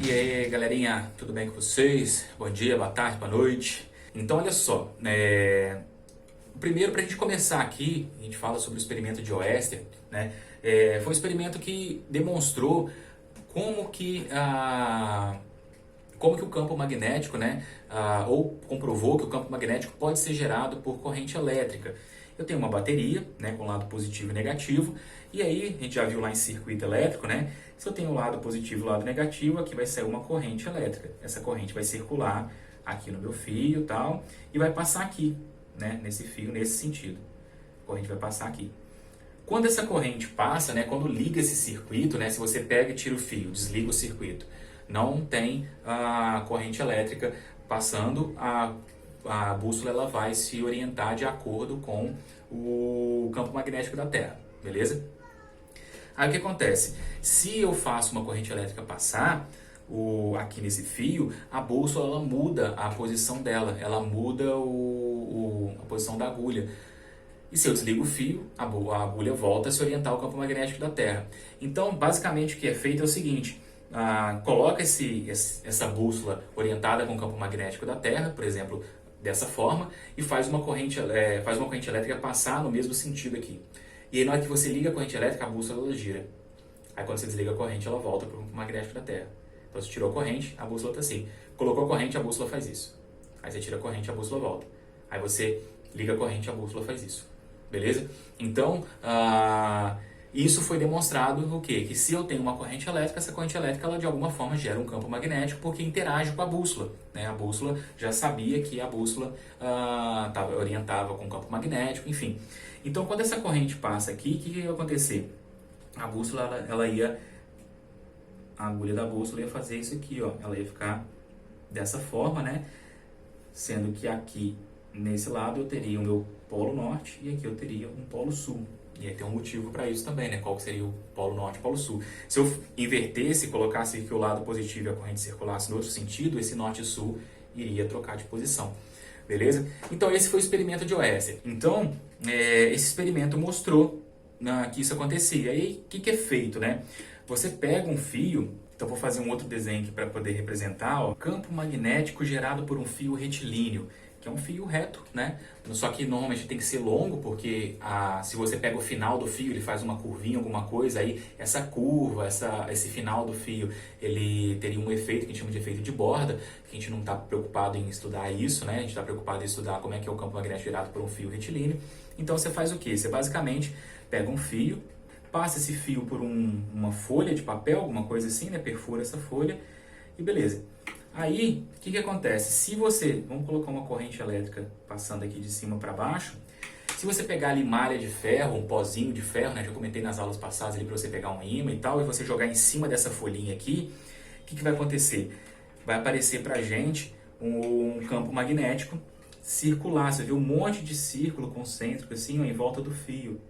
E aí, galerinha, tudo bem com vocês? Bom dia, boa tarde, boa noite. Então, olha só, primeiro, para a gente começar aqui, a gente fala sobre o experimento de Oester, né? Foi um experimento que demonstrou como que, como que o campo magnético, né? Ou comprovou que o campo magnético pode ser gerado por corrente elétrica. Eu tenho uma bateria, né, com lado positivo e negativo, e aí a gente já viu lá em circuito elétrico, né? Se eu tenho o lado positivo e o lado negativo, aqui vai sair uma corrente elétrica. Essa corrente vai circular aqui no meu fio e tal, e vai passar aqui, né, nesse fio, nesse sentido. A corrente vai passar aqui. Quando essa corrente passa, né, quando liga esse circuito, né, se você pega e tira o fio, desliga o circuito, não tem a corrente elétrica passando, a bússola ela vai se orientar de acordo com o campo magnético da Terra, beleza? Aí o que acontece? Se eu faço uma corrente elétrica passar aqui nesse fio, a bússola ela muda a posição dela, ela muda a posição da agulha. E se eu desligo o fio, a agulha volta a se orientar ao campo magnético da Terra. Então, basicamente, o que é feito é o seguinte: coloca essa bússola orientada com o campo magnético da Terra, por exemplo, dessa forma, e faz uma corrente elétrica passar no mesmo sentido aqui. E aí, na hora que você liga a corrente elétrica, a bússola ela gira. Aí, quando você desliga a corrente, ela volta para o campo magnético da Terra. Então, você tirou a corrente, a bússola está assim. Colocou a corrente, a bússola faz isso. Aí, você tira a corrente, a bússola volta. Aí, você liga a corrente, a bússola faz isso. Beleza? Então, isso foi demonstrado o quê? Que se eu tenho uma corrente elétrica, essa corrente elétrica ela de alguma forma gera um campo magnético porque interage com a bússola, né? A bússola já sabia que a bússola orientava com o campo magnético, enfim. Então, quando essa corrente passa aqui, o que ia acontecer? A bússola, a agulha da bússola ia fazer isso aqui, ó. Ela ia ficar dessa forma, né? Sendo que aqui, nesse lado, eu teria o meu polo norte e aqui eu teria um polo sul. E aí tem um motivo para isso também, né? Qual que seria o polo norte e o polo sul? Se eu invertesse, colocasse aqui o lado positivo e a corrente circulasse no outro sentido, esse norte e sul iria trocar de posição. Beleza? Então esse foi o experimento de Oester. Então, esse experimento mostrou que isso acontecia. E aí, o que é feito, né? Você pega um fio, então vou fazer um outro desenho aqui para poder representar, ó, campo magnético gerado por um fio retilíneo, que é um fio reto, né? Só que normalmente tem que ser longo, porque se você pega o final do fio, ele faz uma curvinha, alguma coisa, aí essa curva, esse final do fio, ele teria um efeito que a gente chama de efeito de borda, que a gente não está preocupado em estudar isso, né? A gente está preocupado em estudar como é que é o campo magnético gerado por um fio retilíneo. Então você faz o quê? Você basicamente pega um fio, passa esse fio por uma folha de papel, alguma coisa assim, né? Perfura essa folha e beleza. Aí, o que acontece? Se você, vamos colocar uma corrente elétrica passando aqui de cima para baixo, se você pegar ali malha de ferro, um pozinho de ferro, né, já comentei nas aulas passadas ali para você pegar um ímã e tal, e você jogar em cima dessa folhinha aqui, o que vai acontecer? Vai aparecer para a gente um campo magnético circular, você vê um monte de círculo concêntrico assim, ó, em volta do fio,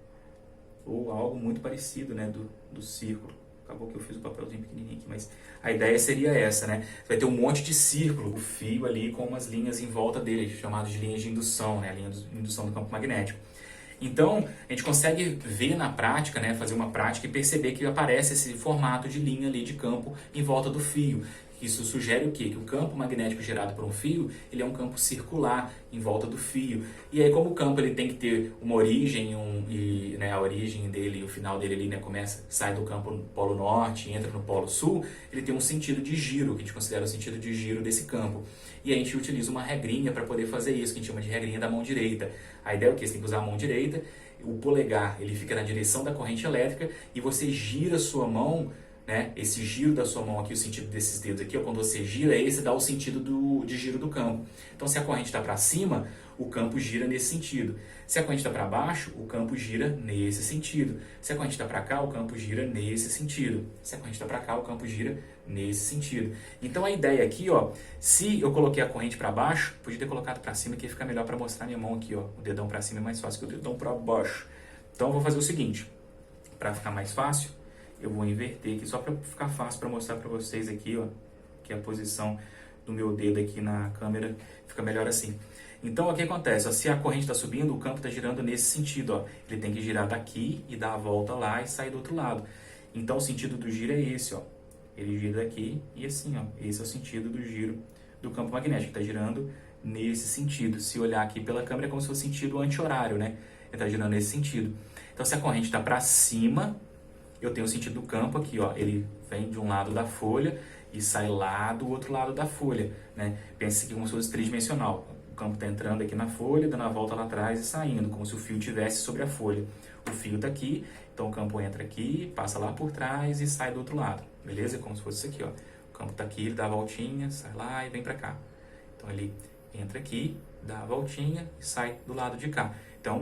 ou algo muito parecido, né, do círculo. Acabou que eu fiz o papelzinho pequenininho aqui, mas a ideia seria essa, né? Você vai ter um monte de círculo, o fio ali com umas linhas em volta dele, chamadas de linhas de indução, né? A linha de indução do campo magnético. Então, a gente consegue ver na prática, né? Fazer uma prática e perceber que aparece esse formato de linha ali de campo em volta do fio. Isso sugere o quê? Que o campo magnético gerado por um fio, ele é um campo circular em volta do fio. E aí, como o campo ele tem que ter uma origem, né, a origem dele, o final dele ali, né, sai do campo no polo norte e entra no polo sul, ele tem um sentido de giro, que a gente considera o sentido de giro desse campo. E a gente utiliza uma regrinha para poder fazer isso, que a gente chama de regrinha da mão direita. A ideia é o quê? Você tem que usar a mão direita, o polegar ele fica na direção da corrente elétrica e você gira a sua mão, né? Esse giro da sua mão aqui, o sentido desses dedos aqui, ó, quando você gira, esse dá o sentido de giro do campo. Então, se a corrente está para cima, o campo gira nesse sentido. Se a corrente está para baixo, o campo gira nesse sentido. Se a corrente está para cá, o campo gira nesse sentido. Se a corrente está para cá, o campo gira nesse sentido. Então, a ideia aqui, ó, se eu coloquei a corrente para baixo, podia ter colocado para cima, que ia ficar melhor para mostrar minha mão aqui, ó. O dedão para cima é mais fácil que o dedão para baixo. Então, eu vou fazer o seguinte, para ficar mais fácil, eu vou inverter aqui, só para ficar fácil para mostrar para vocês aqui, ó, que a posição do meu dedo aqui na câmera fica melhor assim. Então, o que acontece? Ó, se a corrente está subindo, o campo está girando nesse sentido, ó. Ele tem que girar daqui e dar a volta lá e sair do outro lado. Então, o sentido do giro é esse, ó. ele gira daqui e assim, ó, esse é o sentido do giro do campo magnético, está girando nesse sentido. Se olhar aqui pela câmera é como se fosse sentido anti-horário, né? Ele está girando nesse sentido. Então se a corrente está para cima, eu tenho o sentido do campo aqui, ó, ele vem de um lado da folha e sai lá do outro lado da folha, né? Pensa aqui como se fosse tridimensional. O campo está entrando aqui na folha, dando a volta lá atrás e saindo, como se o fio estivesse sobre a folha. O fio está aqui, então o campo entra aqui, passa lá por trás e sai do outro lado, beleza? Como se fosse isso aqui, ó. O campo está aqui, ele dá a voltinha, sai lá e vem para cá. Então ele entra aqui, dá a voltinha e sai do lado de cá. Então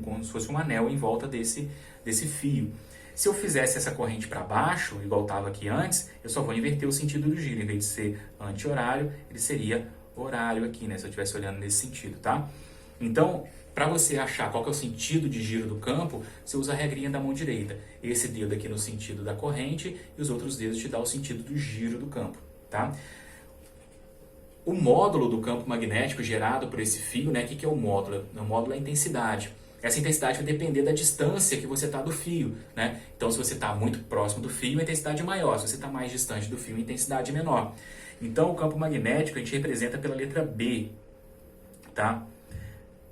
como se fosse um anel em volta desse fio. Se eu fizesse essa corrente para baixo, igual estava aqui antes, eu só vou inverter o sentido do giro. Em vez de ser anti-horário, ele seria horário aqui, né? Se eu estivesse olhando nesse sentido, tá? Então, para você achar qual que é o sentido de giro do campo, você usa a regrinha da mão direita. Esse dedo aqui no sentido da corrente e os outros dedos te dão o sentido do giro do campo, tá? O módulo do campo magnético gerado por esse fio, né? O que é o módulo? O módulo é a intensidade. Essa intensidade vai depender da distância que você está do fio, né? Então, se você está muito próximo do fio, a intensidade é maior. Se você está mais distante do fio, a intensidade é menor. Então, o campo magnético a gente representa pela letra B, tá?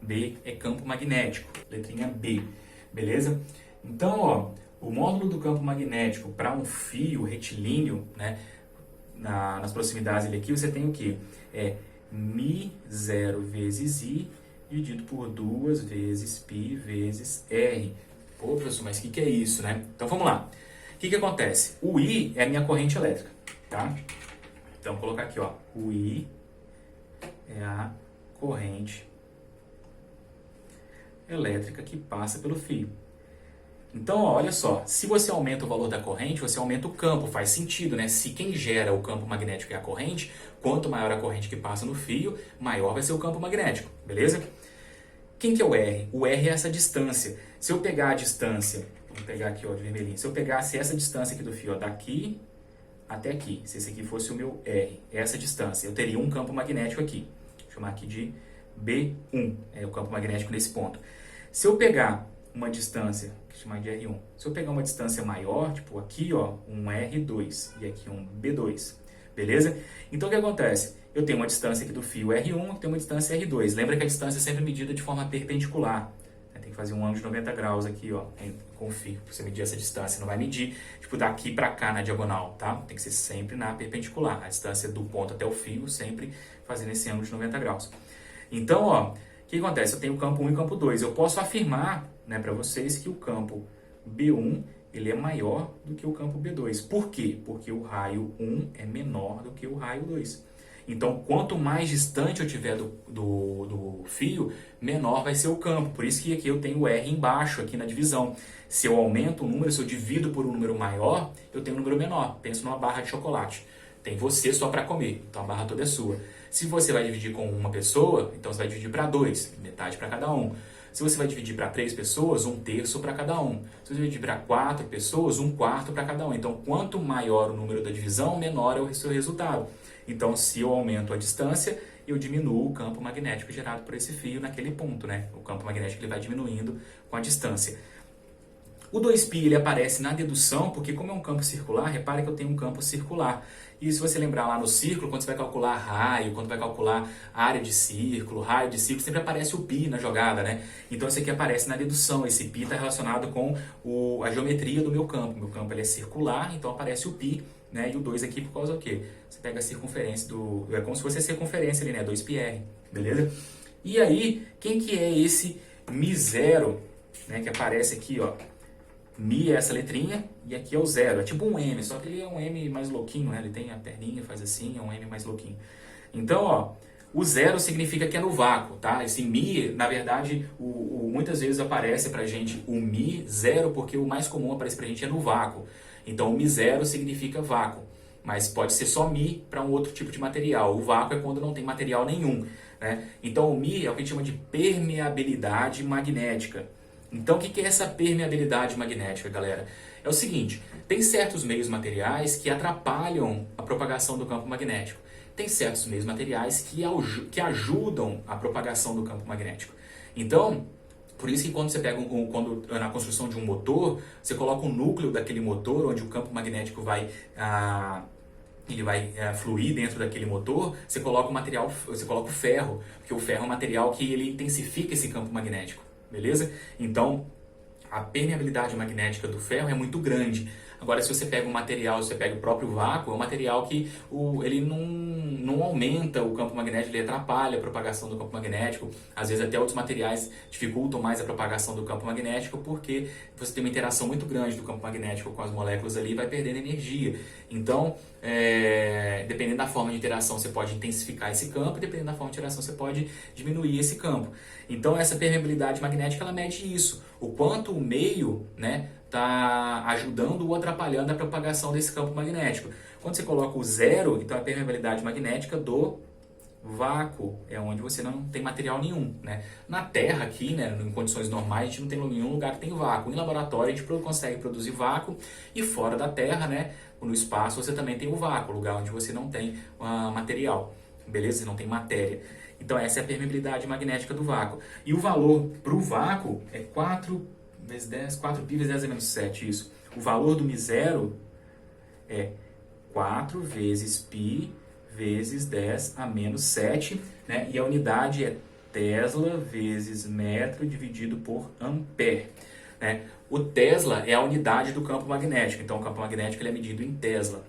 B é campo magnético, letrinha B, beleza? Então, ó, o módulo do campo magnético para um fio retilíneo, né? Nas proximidades dele aqui, você tem o quê? É μ0 vezes I dividido por 2 vezes π vezes R. Pô, professor, mas o que é isso, né? Então, vamos lá. O que acontece? O I é a minha corrente elétrica, tá? Então, vou colocar aqui, ó. O I é a corrente elétrica que passa pelo fio. Então, ó, olha só, se você aumenta o valor da corrente, você aumenta o campo, faz sentido, né? Se quem gera o campo magnético é a corrente, quanto maior a corrente que passa no fio, maior vai ser o campo magnético, beleza? Quem que é o R? O R é essa distância. Se eu pegar a distância, vamos pegar aqui, ó, de vermelhinho, se eu pegasse essa distância aqui do fio, ó, daqui até aqui, se esse aqui fosse o meu R, essa distância, eu teria um campo magnético aqui. Vou chamar aqui de B1, é o campo magnético nesse ponto. Se eu pegar uma distância, vou chamar de R1, se eu pegar uma distância maior, tipo aqui, ó, um R2 e aqui um B2, beleza? Então o que acontece? Eu tenho uma distância aqui do fio R1, eu tenho uma distância R2. Lembra que a distância é sempre medida de forma perpendicular. Tem que fazer um ângulo de 90 graus aqui, ó, com o fio, para você medir essa distância. Não vai medir, tipo, daqui para cá na diagonal, tá? Tem que ser sempre na perpendicular. A distância do ponto até o fio, sempre fazendo esse ângulo de 90 graus. Então, ó, o que acontece? Eu tenho o campo 1 e o campo 2. Eu posso afirmar, né, para vocês que o campo B1 ele é maior do que o campo B2. Por quê? Porque o raio 1 é menor do que o raio 2. Então, quanto mais distante eu tiver do fio, menor vai ser o campo. Por isso que aqui eu tenho o R embaixo, aqui na divisão. Se eu aumento o número, se eu divido por um número maior, eu tenho um número menor. Pensa numa barra de chocolate. Tem você só para comer, então a barra toda é sua. Se você vai dividir com uma pessoa, então você vai dividir para 2, metade para cada um. Se você vai dividir para 3 pessoas, 1/3 para cada um. Se você vai dividir para 4 pessoas, 1/4 para cada um. Então, quanto maior o número da divisão, menor é o seu resultado. Então, se eu aumento a distância, eu diminuo o campo magnético gerado por esse fio naquele ponto, né? O campo magnético ele vai diminuindo com a distância. O 2π ele aparece na dedução, porque como é um campo circular, repare que eu tenho um campo circular. E se você lembrar lá no círculo, quando você vai calcular raio, quando vai calcular área de círculo, raio de círculo, sempre aparece o π na jogada, né? Então esse aqui aparece na dedução, esse π está relacionado com a geometria do meu campo. Meu campo ele é circular, então aparece o π, né? E o 2 aqui por causa do quê? Você pega a circunferência é como se fosse a circunferência ali, né? 2πr, beleza? E aí, quem que é esse μ0, né? Que aparece aqui, ó. Mi é essa letrinha e aqui é o 0. É tipo um M, só que ele é um M mais louquinho, né? Ele tem a perninha, faz assim, é um M mais louquinho. Então, ó, o 0 significa que é no vácuo, tá? Esse Mi, na verdade, muitas vezes aparece pra gente o Mi 0, porque o mais comum aparece pra gente é no vácuo. Então, o Mi 0 significa vácuo, mas pode ser só Mi para um outro tipo de material. O vácuo é quando não tem material nenhum, né? Então, o Mi é o que a gente chama de permeabilidade magnética. Então, o que é essa permeabilidade magnética, galera? É o seguinte, tem certos meios materiais que atrapalham a propagação do campo magnético. Tem certos meios materiais que ajudam a propagação do campo magnético. Então, Por isso que quando você pega quando na construção de um motor, você coloca o núcleo daquele motor, onde o campo magnético vai fluir dentro daquele motor, você coloca o material, você coloca o ferro, porque o ferro é um material que ele intensifica esse campo magnético, beleza? Então, a permeabilidade magnética do ferro é muito grande. Agora, se você pega um material, se você pega o próprio vácuo, é um material que ele não aumenta o campo magnético, ele atrapalha a propagação do campo magnético. Às vezes até outros materiais dificultam mais a propagação do campo magnético, porque você tem uma interação muito grande do campo magnético com as moléculas ali e vai perdendo energia. Então, dependendo da forma de interação, você pode intensificar esse campo, e dependendo da forma de interação, você pode diminuir esse campo. Então, essa permeabilidade magnética, ela mede isso. O quanto o meio, né, está ajudando ou atrapalhando a propagação desse campo magnético. Quando você coloca o zero, então a permeabilidade magnética do vácuo é onde você não tem material nenhum, né? Na Terra aqui, né, em condições normais, a gente não tem nenhum lugar que tem vácuo. Em laboratório a gente consegue produzir vácuo e fora da Terra, né, no espaço você também tem o vácuo, lugar onde você não tem material, beleza? Você não tem matéria. Então essa é a permeabilidade magnética do vácuo. E o valor para o vácuo é 4 vezes 10, 4 pi vezes 10 a menos 7, isso. O valor do Mi0 é 4 vezes pi vezes 10 a menos 7, né? E a unidade é Tesla vezes metro dividido por ampere, né? O Tesla é a unidade do campo magnético, então o campo magnético ele é medido em Tesla.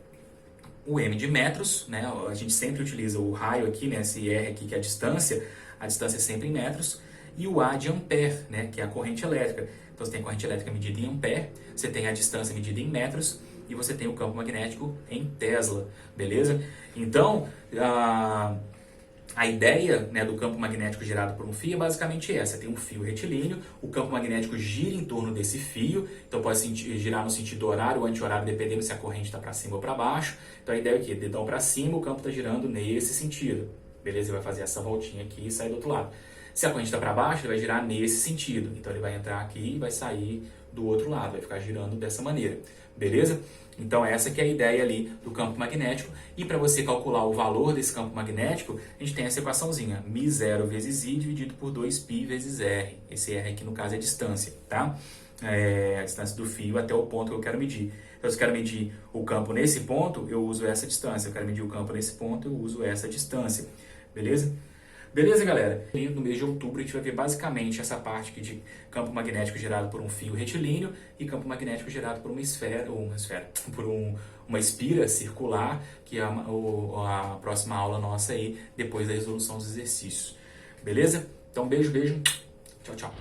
O M de metros, né? A gente sempre utiliza o raio aqui, né? Esse R aqui que é a distância é sempre em metros. E o A de ampere, né? Que é a corrente elétrica. Então você tem a corrente elétrica medida em ampere, você tem a distância medida em metros e você tem o campo magnético em Tesla, beleza? Então, a ideia, né, do campo magnético gerado por um fio é basicamente essa. Tem um fio retilíneo, o campo magnético gira em torno desse fio, então pode girar no sentido horário ou anti-horário, dependendo se a corrente está para cima ou para baixo. Então a ideia é o quê? Dedão para cima, o campo está girando nesse sentido, beleza? Ele vai fazer essa voltinha aqui e sair do outro lado. Se a corrente está para baixo, ele vai girar nesse sentido. Então ele vai entrar aqui e vai sair do outro lado, vai ficar girando dessa maneira, beleza? Então essa que é a ideia ali do campo magnético. E para você calcular o valor desse campo magnético, a gente tem essa equaçãozinha, μ0 vezes I dividido por 2π vezes R. Esse R aqui no caso é a distância, tá? É a distância do fio até o ponto que eu quero medir. Então se eu quero medir o campo nesse ponto, eu uso essa distância. Se eu quero medir o campo nesse ponto, eu uso essa distância, beleza? Beleza, galera? No mês de outubro a gente vai ver basicamente essa parte aqui de campo magnético gerado por um fio retilíneo e campo magnético gerado por uma espira circular, que é a próxima aula nossa aí, depois da resolução dos exercícios. Beleza? Então, beijo, beijo. Tchau, tchau.